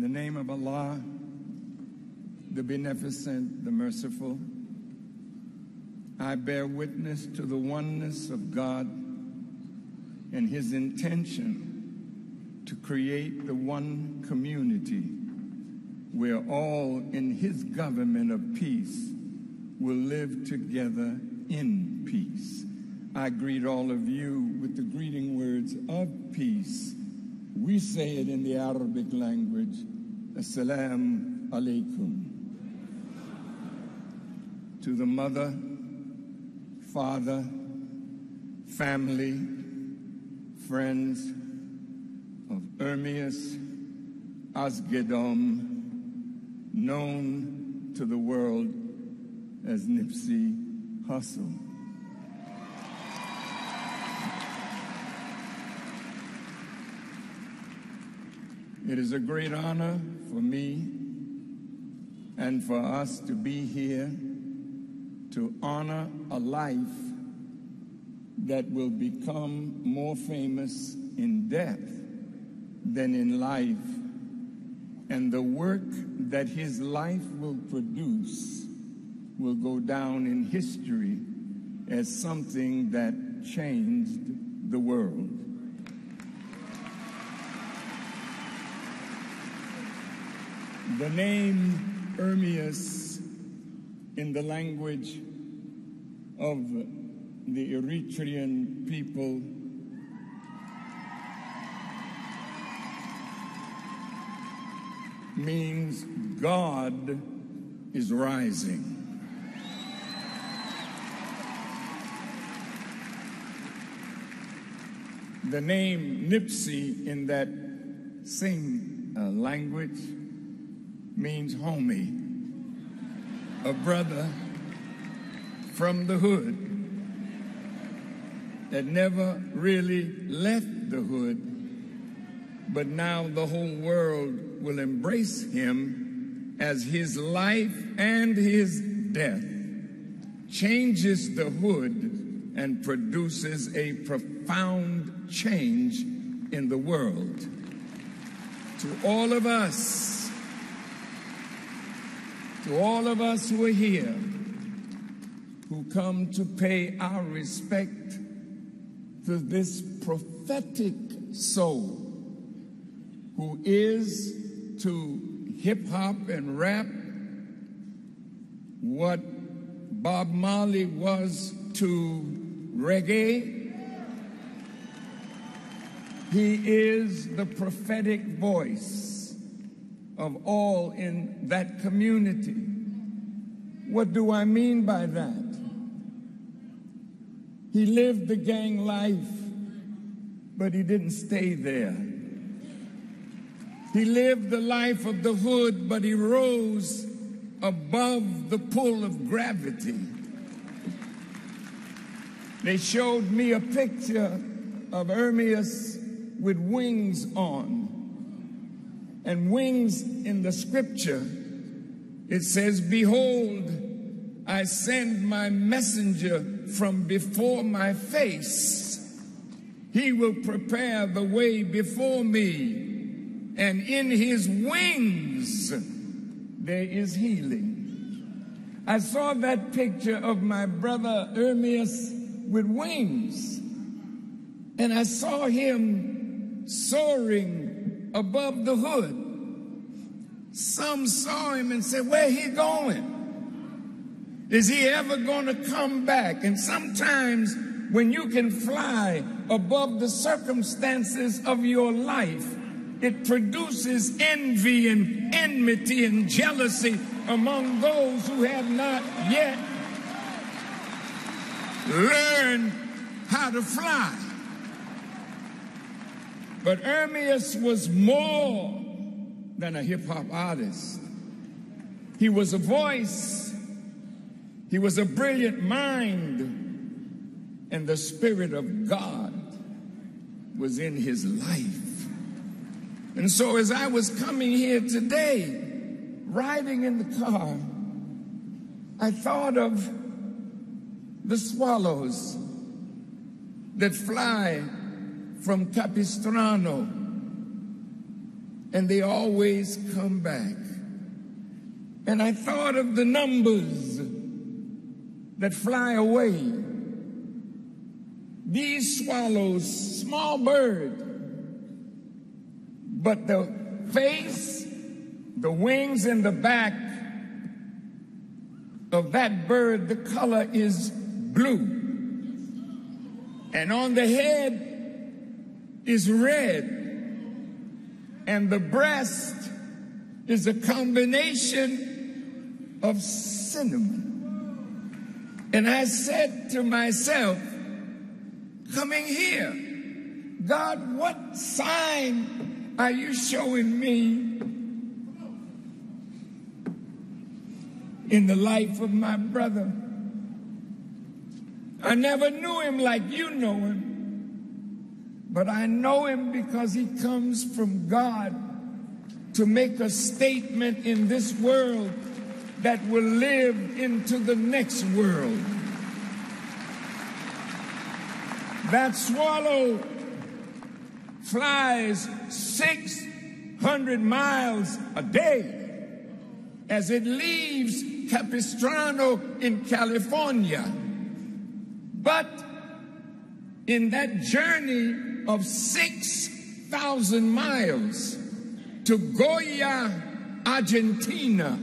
the name of Allah, the Beneficent, the Merciful, I bear witness to the oneness of God and His intention to create the one community where all in His government of peace will live together in peace. I greet all of you with the greeting words of peace. We say it in the Arabic language, Assalamu alaikum. To the mother, father, family, friends of Ermias Asgedom, known to the world as Nipsey Hussle. It is a great honor for me and for us to be here to honor a life that will become more famous in death than in life, and the work that his life will produce will go down in history as something that changed the world. The name Ermias in the language of the Eritrean people means God is rising. The name Nipsey in that same language means homie, a brother from the hood that never really left the hood, but now the whole world will embrace him as his life and his death changes the hood and produces a profound change in the world. To all of us who are here, who come to pay our respect to this prophetic soul, who is to hip-hop and rap what Bob Marley was to reggae. He is the prophetic voice of all in that community. What do I mean by that? He lived the gang life, but he didn't stay there. He lived the life of the hood, but he rose above the pull of gravity. They showed me a picture of Ermias with wings on. And wings in the scripture, it says, "Behold, I send my messenger from before my face. He will prepare the way before me, and in his wings there is healing." I saw that picture of my brother Ermias with wings, and I saw him soaring above the hood. Some saw him and said, "Where he going? Is he ever going to come back?" And sometimes when you can fly above the circumstances of your life, it produces envy and enmity and jealousy among those who have not yet learned how to fly. But Ermias was more than a hip-hop artist. He was a voice. He was a brilliant mind. And the Spirit of God was in his life. And so as I was coming here today, riding in the car, I thought of the swallows that fly from Capistrano and they always come back. And I thought of the numbers that fly away. These swallows, small bird, but the face, the wings, and the back of that bird, the color is blue. And on the head is red. And the breast is a combination of cinnamon. And I said to myself, coming here, God, what sign are you showing me in the life of my brother? I never knew him like you know him, but I know him because he comes from God to make a statement in this world that will live into the next world. That swallow flies 600 miles a day as it leaves Capistrano in California. But in that journey of 6,000 miles to Goya, Argentina,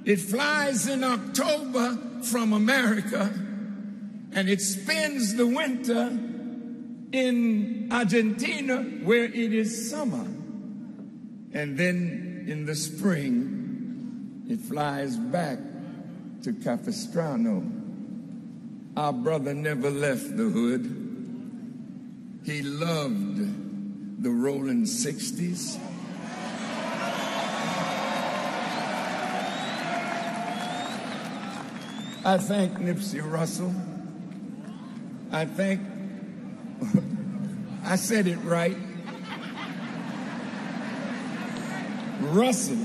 it flies in October from America, and it spends the winter in Argentina where it is summer. And then in the spring, it flies back to Capistrano. Our brother never left the hood. He loved the rolling 60s. I thank Nipsey Hussle. I thank, I said it right, Russell,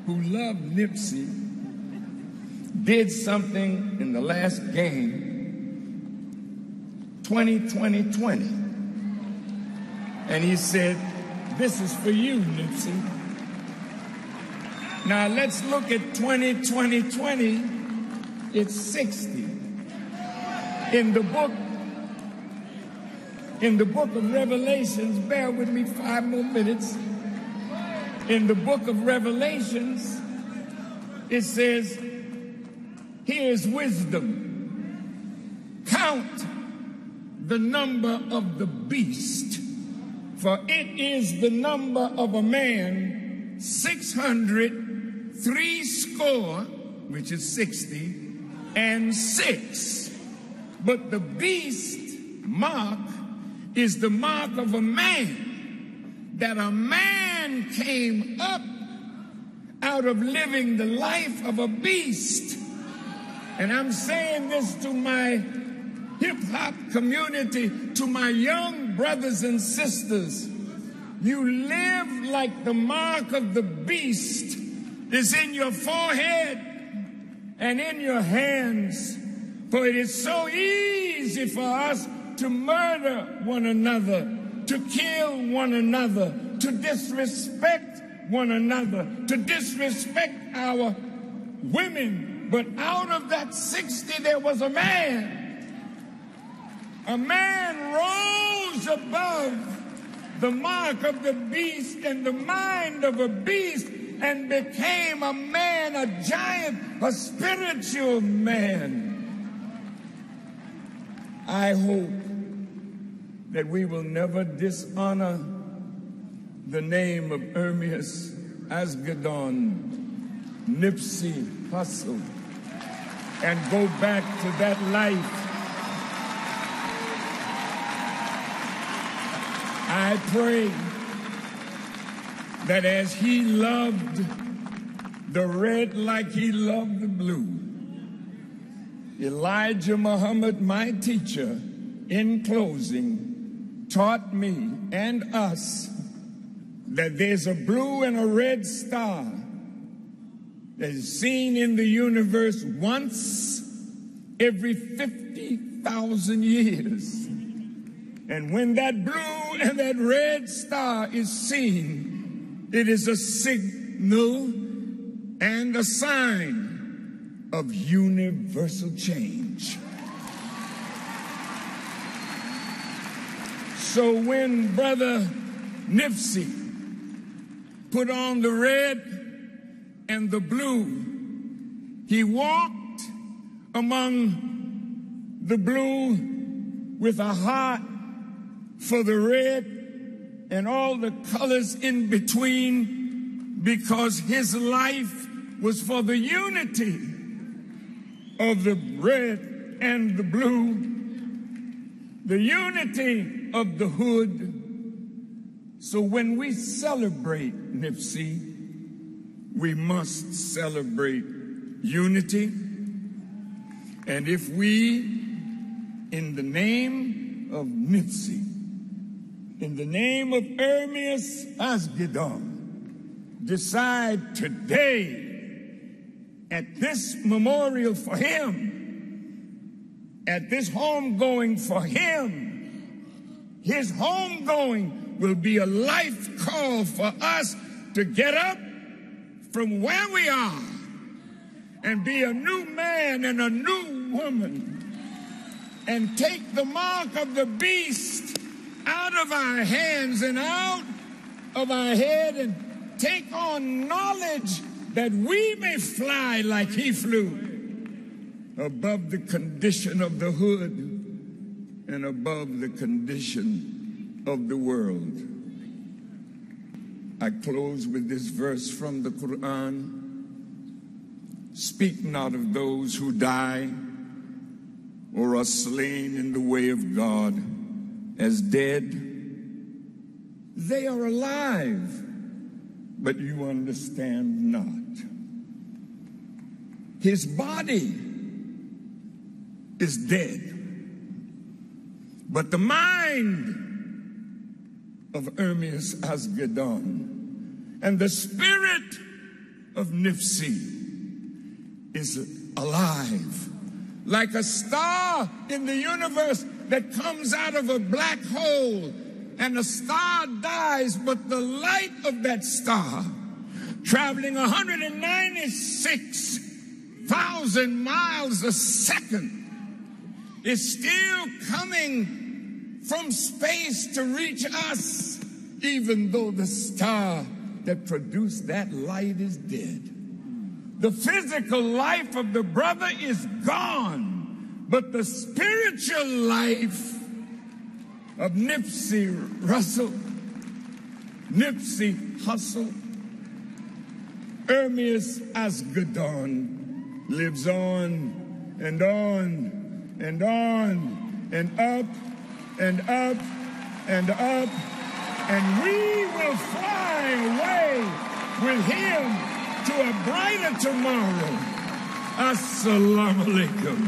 who loved Nipsey, did something in the last game, 20-20-20. And he said, this is for you, Nipsey. Now let's look at 20-20-20. It's 60. In the book of Revelations, bear with me 5 more minutes. In the book of Revelations, it says, here's wisdom. Count the number of the beast, for it is the number of a man, 600, which is 60, and 6. But the beast mark is the mark of a man, that a man came up out of living the life of a beast. And I'm saying this to my hip-hop community, to my young brothers and sisters. You live like the mark of the beast is in your forehead and in your hands. For it is so easy for us to murder one another, to kill one another, to disrespect one another, to disrespect our women. But out of that 60, there was a man. A man rose above the mark of the beast and the mind of a beast and became a man, a giant, a spiritual man. I hope that we will never dishonor the name of Ermias Asgadon, Nipsey Hussle, and go back to that life. I pray that as he loved the red like he loved the blue, Elijah Muhammad, my teacher, in closing, taught me and us that there's a blue and a red star that is seen in the universe once every 50,000 years. And when that blue that red star is seen, it is a signal and a sign of universal change. So when Brother Nipsey put on the red and the blue, he walked among the blue with a heart for the red and all the colors in between, because his life was for the unity of the red and the blue, the unity of the hood. So when we celebrate Nipsey, we must celebrate unity. And if we, in the name of Nipsey, in the name of Ermias Asghedon, decide today at this memorial for him, at this homegoing for him, his homegoing will be a life call for us to get up from where we are and be a new man and a new woman and take the mark of the beast out of our hands and out of our head and take on knowledge that we may fly like he flew, above the condition of the hood and above the condition of the world. I close with this verse from the Quran. Speak not of those who die or are slain in the way of God as dead. They are alive, but you understand not. His body is dead, but the mind of Ermias Asghedon and the spirit of Nipsey is alive, like a star in the universe that comes out of a black hole, and a star dies, but the light of that star, traveling 196,000 miles a second, is still coming from space to reach us, even though the star that produced that light is dead. The physical life of the brother is gone, but the spiritual life of Nipsey Russell, Nipsey Hussle, Ermias Asghedon lives on and on and on and up and up and up, and we will fly away with him to a brighter tomorrow. Assalamu alaikum.